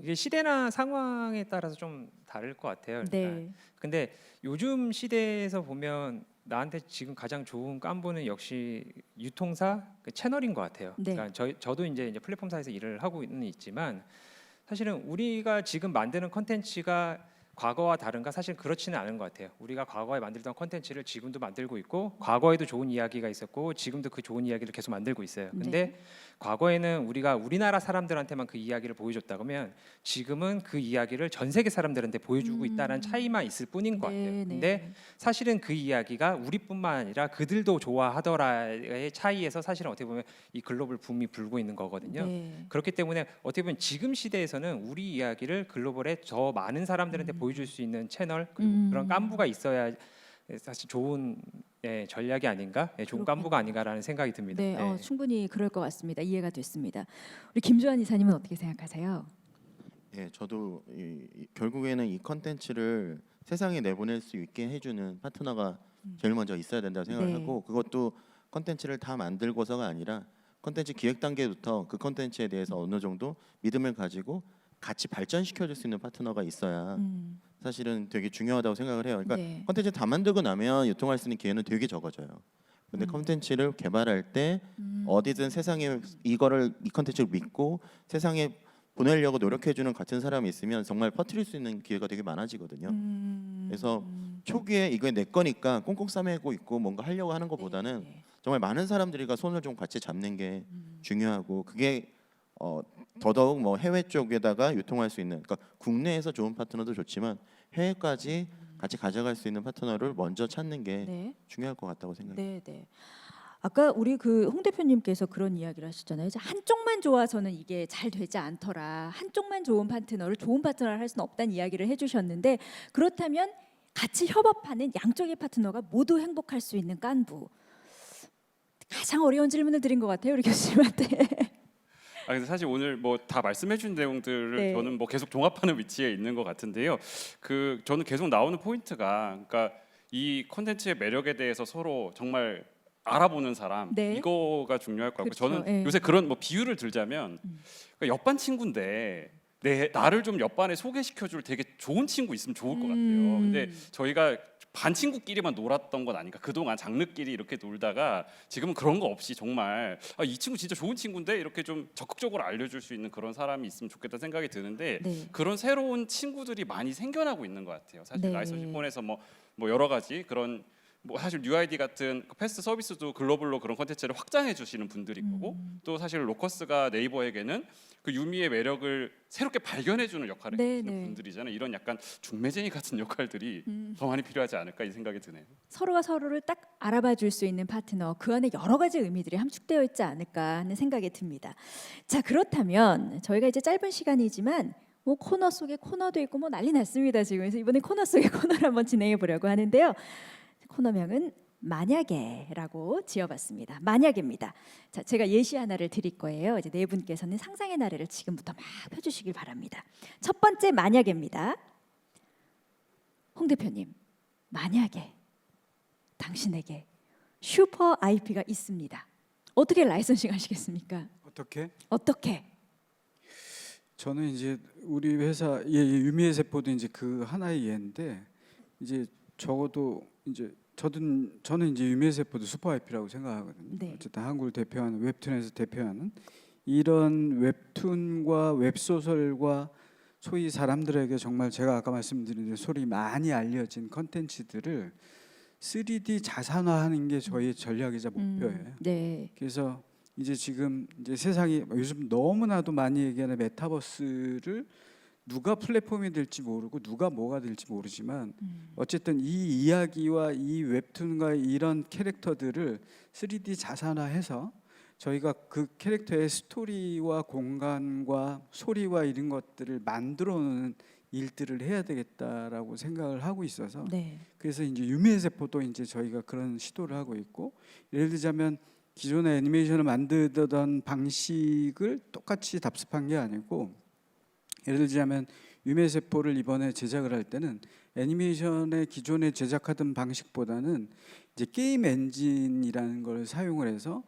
이게 시대나 상황에 따라서 좀 다를 것 같아요. 네. 근데 요즘 시대에서 보면 나한테 지금 가장 좋은 깐부는 역시 유통사 그 채널인 것 같아요. 네. 그러니까 저도 이제 플랫폼사에서 일을 하고는 있지만 사실은 우리가 지금 만드는 컨텐츠가 과거와 다른가 사실 그렇지는 않은 것 같아요. 우리가 과거에 만들던 컨텐츠를 지금도 만들고 있고 과거에도 좋은 이야기가 있었고 지금도 그 좋은 이야기를 계속 만들고 있어요. 근데 네. 과거에는 우리가 우리나라 사람들한테만 그 이야기를 보여줬다 그러면 지금은 그 이야기를 전 세계 사람들한테 보여주고 있다는 차이만 있을 뿐인 것 같아요. 네, 근데 네. 사실은 그 이야기가 우리뿐만 아니라 그들도 좋아하더라의 차이에서 사실은 어떻게 보면 이 글로벌 붐이 불고 있는 거거든요. 네. 그렇기 때문에 어떻게 보면 지금 시대에서는 우리 이야기를 글로벌에 더 많은 사람들한테 보여줄 수 있는 채널 그리고 그런 깐부가 있어야 사실 좋은 전략이 아닌가, 좋은 깐부가 아닌가라는 생각이 듭니다. 네, 네. 충분히 그럴 것 같습니다. 이해가 됐습니다. 우리 김주환 이사님은 어떻게 생각하세요? 예, 저도 결국에는 이 컨텐츠를 세상에 내보낼 수 있게 해주는 파트너가 제일 먼저 있어야 된다고 생각을 네. 하고 그것도 컨텐츠를 다 만들고서가 아니라 컨텐츠 기획 단계부터 그 컨텐츠에 대해서 어느 정도 믿음을 가지고 같이 발전시켜줄 수 있는 파트너가 있어야 사실은 되게 중요하다고 생각을 해요. 그러니까 네. 컨텐츠 다 만들고 나면 유통할 수 있는 기회는 되게 적어져요. 근데 컨텐츠를 개발할 때 어디든 세상에 이 컨텐츠를 믿고 세상에 보내려고 노력해주는 같은 사람이 있으면 정말 퍼뜨릴 수 있는 기회가 되게 많아지거든요. 그래서 초기에 이거 내 거니까 꽁꽁 싸매고 있고 뭔가 하려고 하는 것보다는 네. 정말 많은 사람들과 손을 좀 같이 잡는 게 중요하고 그게 더더욱 뭐 해외 쪽에다가 유통할 수 있는, 그러니까 국내에서 좋은 파트너도 좋지만 해외까지 같이 가져갈 수 있는 파트너를 먼저 찾는 게 네. 중요할 것 같다고 생각해요. 네, 네. 아까 우리 그 홍 대표님께서 그런 이야기를 하셨잖아요. 이제 한쪽만 좋아서는 이게 잘 되지 않더라. 한쪽만 좋은 파트너를 좋은 파트너를 할 수는 없다는 이야기를 해주셨는데 그렇다면 같이 협업하는 양쪽의 파트너가 모두 행복할 수 있는 깐부. 가장 어려운 질문을 드린 것 같아요, 우리 교수님한테. 근데 사실 오늘 뭐 다 말씀해준 내용들을 네. 저는 뭐 계속 종합하는 위치에 있는 것 같은데요. 저는 계속 나오는 포인트가, 그러니까 이 콘텐츠의 매력에 대해서 서로 정말 알아보는 사람, 네. 이거가 중요할 것 같고, 그렇죠. 저는 네. 요새 그런 뭐 비유를 들자면 그러니까 옆반 친구인데 나를 좀 옆반에 소개시켜줄 되게 좋은 친구 있으면 좋을 것 같아요. 근데 저희가 반 친구끼리만 놀았던 건 아닌가. 그동안 장르끼리 이렇게 놀다가 지금은 그런 거 없이 정말 이 친구 진짜 좋은 친구인데 이렇게 좀 적극적으로 알려줄 수 있는 그런 사람이 있으면 좋겠다 생각이 드는데 네. 그런 새로운 친구들이 많이 생겨나고 있는 것 같아요. 사실 네. 라이선싱폰에서 뭐 여러 가지 그런 뭐 사실 UID 같은 그 패스트 서비스도 글로벌로 그런 콘텐츠를 확장해 주시는 분들이 거고 또 사실 로커스가 네이버에게는 그 유미의 매력을 새롭게 발견해 주는 역할을 네, 해주시는 네. 분들이잖아요. 이런 약간 중매쟁이 같은 역할들이 더 많이 필요하지 않을까 이 생각이 드네요. 서로가 서로를 딱 알아봐 줄 수 있는 파트너, 그 안에 여러 가지 의미들이 함축되어 있지 않을까 하는 생각이 듭니다. 자, 그렇다면 저희가 이제 짧은 시간이지만 뭐 코너 속에 코너도 있고 뭐 난리 났습니다 지금. 그래서 이번에 코너 속에 코너를 한번 진행해 보려고 하는데요. 코너명은 만약에라고 지어봤습니다. 만약입니다. 자, 제가 예시 하나를 드릴 거예요. 이제 네 분께서는 상상의 나래를 지금부터 막 펴주시길 바랍니다. 첫 번째 만약입니다. 홍 대표님, 만약에 당신에게 슈퍼 IP가 있습니다. 어떻게 라이선싱 하시겠습니까? 어떻게? 어떻게? 저는 이제 우리 회사 유미의 세포도 이제 그 하나의 예인데 이제 적어도 이제 저는 이제 유미의 세포도 슈퍼 IP라고 생각하거든요. 네. 어쨌든 한국을 대표하는 웹툰에서 대표하는 이런 웹툰과 웹소설과 소위 사람들에게 정말 제가 아까 말씀드린 소리 많이 알려진 컨텐츠들을 3D 자산화하는 게 저희 전략이자 목표예요. 네. 그래서 이제 지금 이제 세상이 요즘 너무나도 많이 얘기하는 메타버스를 누가 플랫폼이 될지 모르고 누가 뭐가 될지 모르지만 어쨌든 이 이야기와 이 웹툰과 이런 캐릭터들을 3D 자산화해서 저희가 그 캐릭터의 스토리와 공간과 소리와 이런 것들을 만들어내는 일들을 해야 되겠다라고 생각을 하고 있어서 네. 그래서 이제 유미의 세포도 이제 저희가 그런 시도를 하고 있고 예를 들자면 기존의 애니메이션을 만들던 방식을 똑같이 답습한 게 아니고 예를 들자면 유미의 세포를 이번에 제작을 할 때는 애니메이션의 기존에 제작하던 방식보다는 이제 게임 엔진이라는 걸 사용을 해서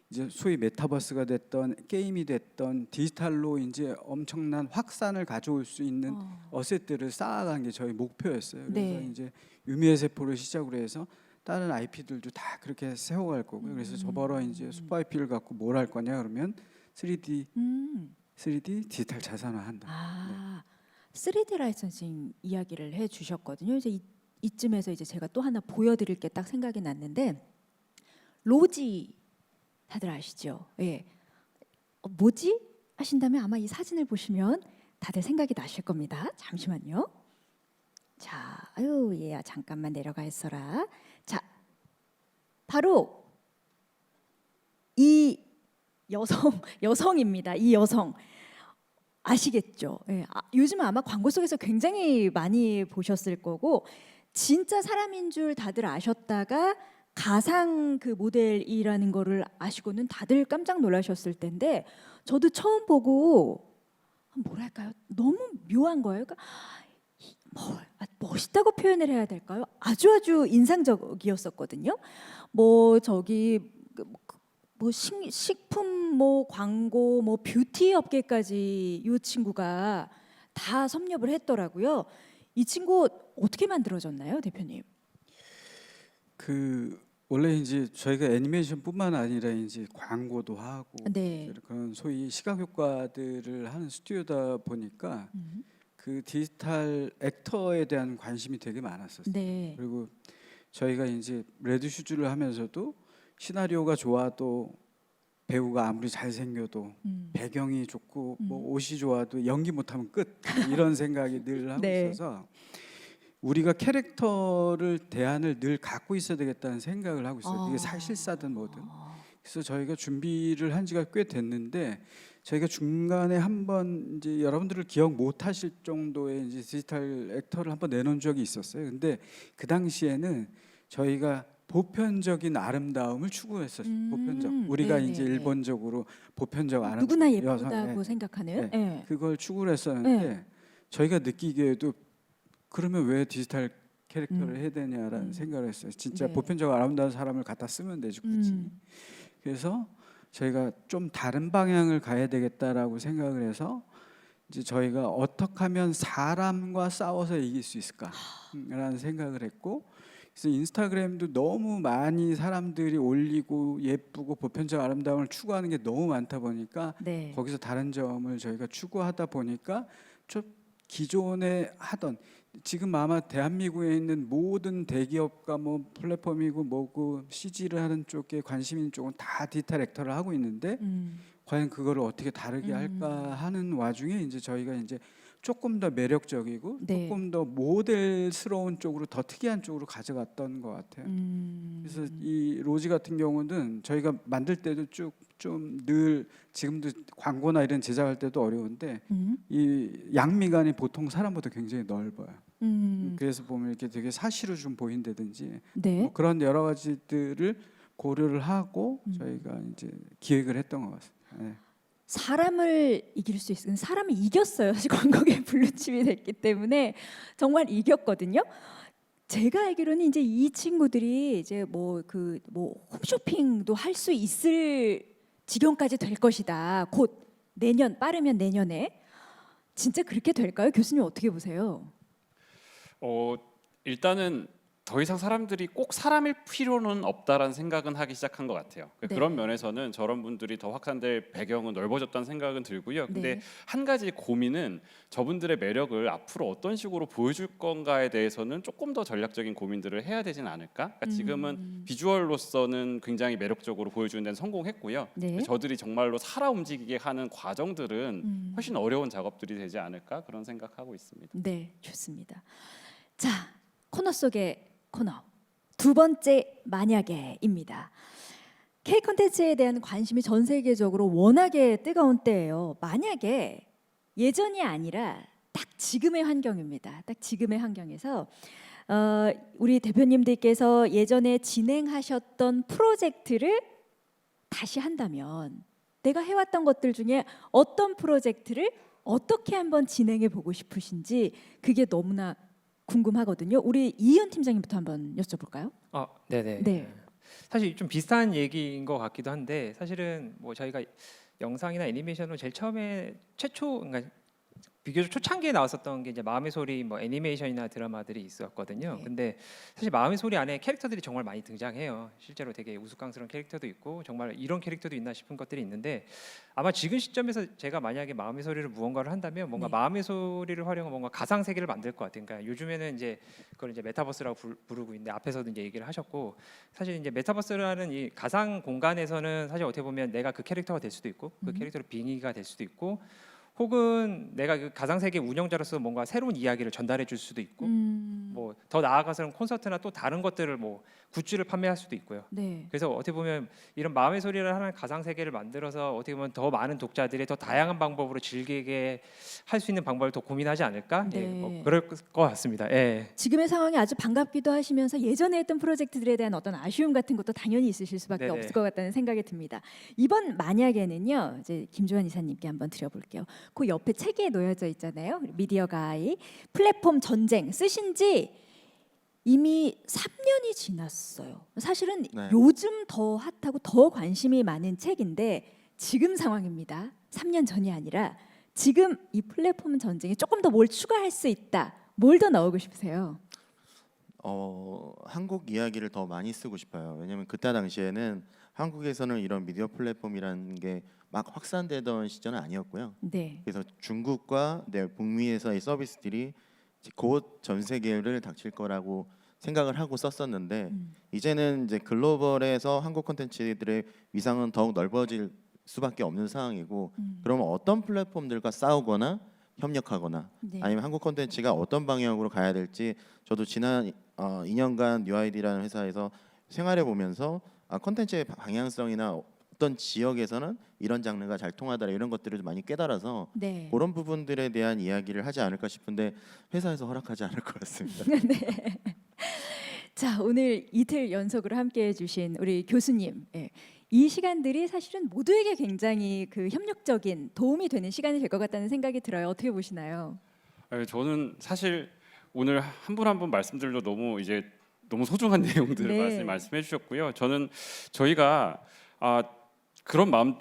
이제 소위 메타버스가 됐던 게임이 됐던 디지털로 이제 엄청난 확산을 가져올 수 있는 어셋들을 쌓아가는 게 저희 목표였어요. 그래서 네. 이제 유미의 세포를 시작으로 해서 다른 IP들도 다 그렇게 세워갈 거고요. 그래서 저번에 이제 슈퍼 IP를 갖고 뭘 할 거냐 그러면 3D 디지털 자산화한다. 아, 3D 라이선싱 이야기를 해주셨거든요. 이제 이쯤에서 이제 제가 또 하나 보여드릴 게 딱 생각이 났는데 로지 다들 아시죠? 예. 뭐지? 하신다면 아마 이 사진을 보시면 다들 생각이 나실 겁니다. 잠시만요. 자, 아유 얘야 잠깐만 내려가 있어라. 자, 바로 이 여성입니다. 이 여성 아시겠죠? 예. 요즘 아마 광고 속에서 굉장히 많이 보셨을 거고 진짜 사람인 줄 다들 아셨다가 가상 그 모델이라는 거를 아시고는 다들 깜짝 놀라셨을 텐데 저도 처음 보고 뭐랄까요? 너무 묘한 거예요. 그러니까 멋있다고 표현을 해야 될까요? 아주 인상적이었었거든요. 뭐 저기 뭐 식품 뭐 광고 뭐 뷰티 업계까지 이 친구가 다 섭렵을 했더라고요. 이 친구 어떻게 만들어졌나요, 대표님? 그 원래 이제 저희가 애니메이션뿐만 아니라 이제 광고도 하고 네. 그런 소위 시각 효과들을 하는 스튜디오다 보니까 그 디지털 액터에 대한 관심이 되게 많았었어요. 네. 그리고 저희가 이제 레드 슈즈를 하면서도 시나리오가 좋아도 배우가 아무리 잘생겨도 배경이 좋고 뭐 옷이 좋아도 연기 못하면 끝 이런 생각이 늘 하고 네. 있어서 우리가 캐릭터를 대안을 늘 갖고 있어야 되겠다는 생각을 하고 있어요. 이게 사실사든 뭐든. 그래서 저희가 준비를 한 지가 꽤 됐는데 저희가 중간에 한번 이제 여러분들을 기억 못 하실 정도의 이제 디지털 액터를 한번 내놓은 적이 있었어요. 근데 그 당시에는 저희가 보편적인 아름다움을 추구했었어요. 보편적. 우리가 네네네. 이제 일본적으로 보편적 아름다움 누구나 예쁘다고 생각하는. 네. 네. 그걸 추구를 했었는데 네. 저희가 느끼기에도 그러면 왜 디지털 캐릭터를 해야 되냐라는 생각을 했어요. 진짜 네. 보편적 아름다운 사람을 갖다 쓰면 되지 굳이. 그래서 저희가 좀 다른 방향을 가야 되겠다라고 생각을 해서 이제 저희가 어떻게 하면 사람과 싸워서 이길 수 있을까라는 생각을 했고 그래서 인스타그램도 너무 많이 사람들이 올리고 예쁘고 보편적 아름다움을 추구하는 게 너무 많다 보니까 네. 거기서 다른 점을 저희가 추구하다 보니까 좀 기존에 하던 지금 아마 대한민국에 있는 모든 대기업과 뭐 플랫폼이고 뭐고 CG를 하는 쪽에 관심 있는 쪽은 다 디지털 액터를 하고 있는데 과연 그거를 어떻게 다르게 할까 하는 와중에 이제 저희가 이제 조금 더 매력적이고 네. 조금 더 모델스러운 쪽으로 더 특이한 쪽으로 가져갔던 것 같아요. 그래서 이 로지 같은 경우는 저희가 만들 때도 쭉 좀 늘 지금도 광고나 이런 제작할 때도 어려운데 이 양미간이 보통 사람보다 굉장히 넓어요. 그래서 보면 이렇게 되게 사시로 좀 보인다든지 네. 뭐 그런 여러 가지들을 고려를 하고 저희가 이제 기획을 했던 것 같습니다. 네. 사람을 이길 수 있는 사람이 이겼어요. 사실 광고계 블루칩이 됐기 때문에 정말 이겼거든요. 제가 알기로는 이제 이 친구들이 이제 뭐 홈쇼핑도 할 수 있을 지경까지 될 것이다. 곧 내년, 빠르면 내년에. 진짜 그렇게 될까요? 교수님 어떻게 보세요? 일단은 더 이상 사람들이 꼭 사람일 필요는 없다라는 생각은 하기 시작한 것 같아요. 네. 그런 면에서는 저런 분들이 더 확산될 배경은 넓어졌다는 생각은 들고요. 근데 한 가지 고민은 저분들의 매력을 앞으로 어떤 식으로 보여줄 건가에 대해서는 조금 더 전략적인 고민들을 해야 되진 않을까? 그러니까 지금은 비주얼로서는 굉장히 매력적으로 보여주는 데는 성공했고요. 네. 저들이 정말로 살아 움직이게 하는 과정들은 훨씬 어려운 작업들이 되지 않을까 그런 생각하고 있습니다. 네, 좋습니다. 자, 코너 속의 코너 두 번째 만약에입니다. K 콘텐츠에 대한 관심이 전 세계적으로 워낙에 뜨거운 때예요. 만약에 예전이 아니라 딱 지금의 환경입니다. 딱 지금의 환경에서 우리 대표님들께서 예전에 진행하셨던 프로젝트를 다시 한다면 내가 해왔던 것들 중에 어떤 프로젝트를 어떻게 한번 진행해 보고 싶으신지 그게 너무나 궁금하거든요. 우리 이희연 팀장님부터 한번 여쭤볼까요? 네네. 네. 사실 좀 비슷한 얘기인 것 같기도 한데 사실은 뭐 저희가 영상이나 애니메이션으로 제일 처음에 그러니까 비교적 초창기에 나왔었던 게 이제 마음의 소리 뭐 애니메이션이나 드라마들이 있었거든요. 네. 근데 사실 마음의 소리 안에 캐릭터들이 정말 많이 등장해요. 실제로 되게 우스꽝스러운 캐릭터도 있고 정말 이런 캐릭터도 있나 싶은 것들이 있는데 아마 지금 시점에서 제가 만약에 마음의 소리를 무언가를 한다면 뭔가 마음의 소리를 활용한 뭔가 가상 세계를 만들 것 같아요. 그러니까 요즘에는 이제 그걸 이제 메타버스라고 부르고 있는데 앞에서도 이제 얘기를 하셨고 사실 이제 메타버스라는 이 가상 공간에서는 사실 어떻게 보면 내가 그 캐릭터가 될 수도 있고 그 캐릭터로 빙의가 될 수도 있고 혹은 내가 그 가상 세계 운영자로서 뭔가 새로운 이야기를 전달해 줄 수도 있고 뭐 더 나아가서는 콘서트나 또 다른 것들을 뭐 굿즈를 판매할 수도 있고요. 네. 그래서 어떻게 보면 이런 마음의 소리를 하는 가상 세계를 만들어서 어떻게 보면 더 많은 독자들이 더 다양한 방법으로 즐기게 할 수 있는 방법을 더 고민하지 않을까? 네. 뭐 그럴 것 같습니다. 예. 지금의 상황이 아주 반갑기도 하시면서 예전에 했던 프로젝트들에 대한 어떤 아쉬움 같은 것도 당연히 있으실 수밖에 네네. 없을 것 같다는 생각이 듭니다. 이번 만약에는요, 이제 김주환 이사님께 한번 드려볼게요. 그 옆에 책에 놓여져 있잖아요. 미디어 가이 플랫폼 전쟁 쓰신지 이미 3년이 지났어요. 사실은 네. 요즘 더 핫하고 더 관심이 많은 책인데 지금 상황입니다. 3년 전이 아니라 지금 이 플랫폼 전쟁에 조금 더 뭘 추가할 수 있다. 뭘 더 넣고 싶으세요? 한국 이야기를 더 많이 쓰고 싶어요. 왜냐하면 그때 당시에는 한국에서는 이런 미디어 플랫폼이라는 게 막 확산되던 시절은 아니었고요. 네. 그래서 중국과 북미에서의 서비스들이 곧 전 세계를 닥칠 거라고 생각을 하고 썼었는데 이제는 이제 글로벌에서 한국 콘텐츠들의 위상은 더욱 넓어질 수밖에 없는 상황이고 그러면 어떤 플랫폼들과 싸우거나 협력하거나 네. 아니면 한국 콘텐츠가 어떤 방향으로 가야 될지 저도 지난 2년간 뉴아이디라는 회사에서 생활해 보면서 콘텐츠의 방향성이나 어떤 지역에서는 이런 장르가 잘 통하더라 이런 것들을 많이 깨달아서 네. 그런 부분들에 대한 이야기를 하지 않을까 싶은데 회사에서 허락하지 않을 것 같습니다. 네. 자, 오늘 이틀 연속으로 함께해 주신 우리 교수님. 예. 이 시간들이 사실은 모두에게 굉장히 그 협력적인 도움이 되는 시간이 될 것 같다는 생각이 들어요. 어떻게 보시나요? 저는 사실 오늘 한 분 한 분 말씀들도 너무 소중한 내용들을 네. 말씀해 주셨고요. 저는 저희가 그런 마음,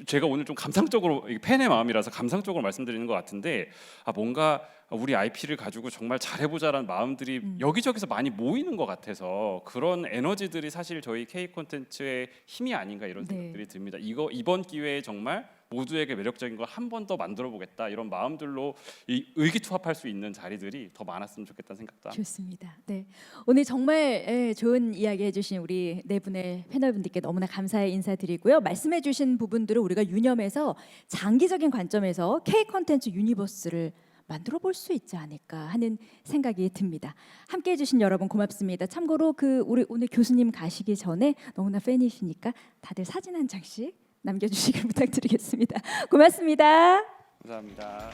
제가 오늘 좀 감상적으로 팬의 마음이라서 감상적으로 말씀드리는 것 같은데 뭔가 우리 IP를 가지고 정말 잘해보자라는 마음들이 여기저기서 많이 모이는 것 같아서 그런 에너지들이 사실 저희 K 콘텐츠의 힘이 아닌가 이런 네. 생각들이 듭니다. 이번 기회에 정말 모두에게 매력적인 걸 한 번 더 만들어 보겠다 이런 마음들로 의기투합할 수 있는 자리들이 더 많았으면 좋겠다는 생각도 합니다. 좋습니다. 네, 오늘 정말 좋은 이야기 해주신 우리 네 분의 패널분들께 너무나 감사의 인사드리고요. 말씀해주신 부분들을 우리가 유념해서 장기적인 관점에서 K 콘텐츠 유니버스를 만들어 볼 수 있지 않을까 하는 생각이 듭니다. 함께해 주신 여러분 고맙습니다. 참고로 우리 오늘 교수님 가시기 전에 너무나 팬이시니까 다들 사진 한 장씩 남겨주시길 부탁드리겠습니다. 고맙습니다. 감사합니다.